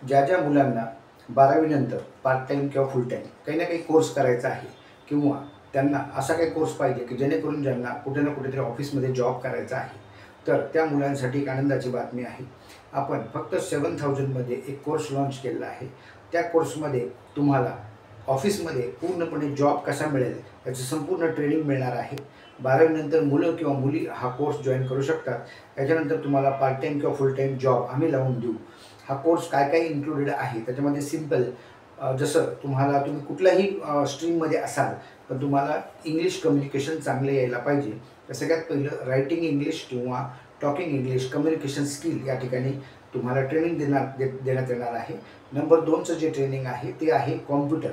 ज्या ज्या मुलांना 12वी नंतर पार्ट टाईम किंवा फुल टाईम काही ना काही कोर्स करायचा आहे किंवा त्यांना असा काही कोर्स पाहिजे की जेणेकरून ज्यांना कुठे ना कुठेतरी ऑफिसमध्ये जॉब करायचा आहे, तर त्या मुलांसाठी एक आनंदाची बातमी आहे. आपण फक्त 7,000मध्ये एक कोर्स लॉन्च केलेला आहे. त्या कोर्समध्ये तुम्हाला ऑफिसमध्ये पूर्णपणे जॉब कसा मिळेल याचं संपूर्ण ट्रेनिंग मिळणार आहे. 12वी नंतर मुलं किंवा मुली हा कोर्स जॉइन करू शकतात. त्याच्यानंतर तुम्हाला पार्ट टाईम किंवा फुल टाईम जॉब आम्ही लावून देऊ. हा कोर्स काय काय इन्क्लुडेड आहे त्याच्यामध्ये सिंपल, जसं तुम्ही कुठल्याही स्ट्रीममध्ये असाल, पण तुम्हाला इंग्लिश कम्युनिकेशन चांगलं यायला पाहिजे. तर सगळ्यात पहिलं रायटिंग इंग्लिश किंवा टॉकिंग इंग्लिश कम्युनिकेशन स्किल या ठिकाणी तुम्हाला ट्रेनिंग देण्यात येणार आहे. नंबर 2चं जे ट्रेनिंग आहे ते आहे कॉम्प्युटर.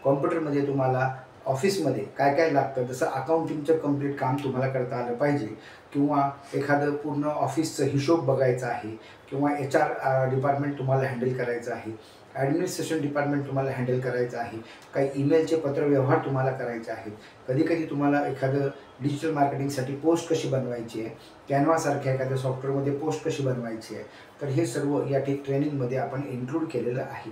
कॉम्प्युटरमध्ये तुम्हाला ऑफिसमध्ये काय काय लागतं, जसं अकाउंटिंगचं कंप्लीट काम तुम्हाला करता आलं पाहिजे किंवा एखादं पूर्ण ऑफिसचं हिशोब बघायचा आहे किंवा HR डिपार्टमेंट तुम्हाला हँडल करायचं आहे, ॲडमिनिस्ट्रेशन डिपार्टमेंट तुम्हाला हँडल करायचं आहे, काही ईमेलचे पत्रव्यवहार तुम्हाला करायचे आहेत, कधी-कधी तुम्हाला एखादं डिजिटल मार्केटिंगसाठी पोस्ट कशी बनवायची आहे, कॅनव्हासारख्या एखाद्या सॉफ्टवेअरमध्ये पोस्ट कशी बनवायची आहे, तर हे सर्व या ट्रेनिंगमध्ये आपण इन्क्लूड केलेलं आहे.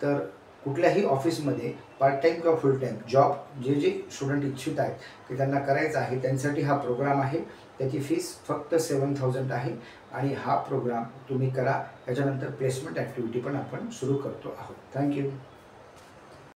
तर कुठल्याही ऑफिसमध्ये पार्ट टाईम किंवा फुल टाईम जॉब जे स्टुडंट इच्छुक आहेत की त्यांना करायचं आहे त्यांच्यासाठी हा प्रोग्राम आहे. त्याची फीस फक्त 7,000 आहे आणि हा प्रोग्राम तुम्ही करा. त्याच्यानंतर प्लेसमेंट ॲक्टिव्हिटी पण आपण सुरू करतो आहोत. थँक्यू.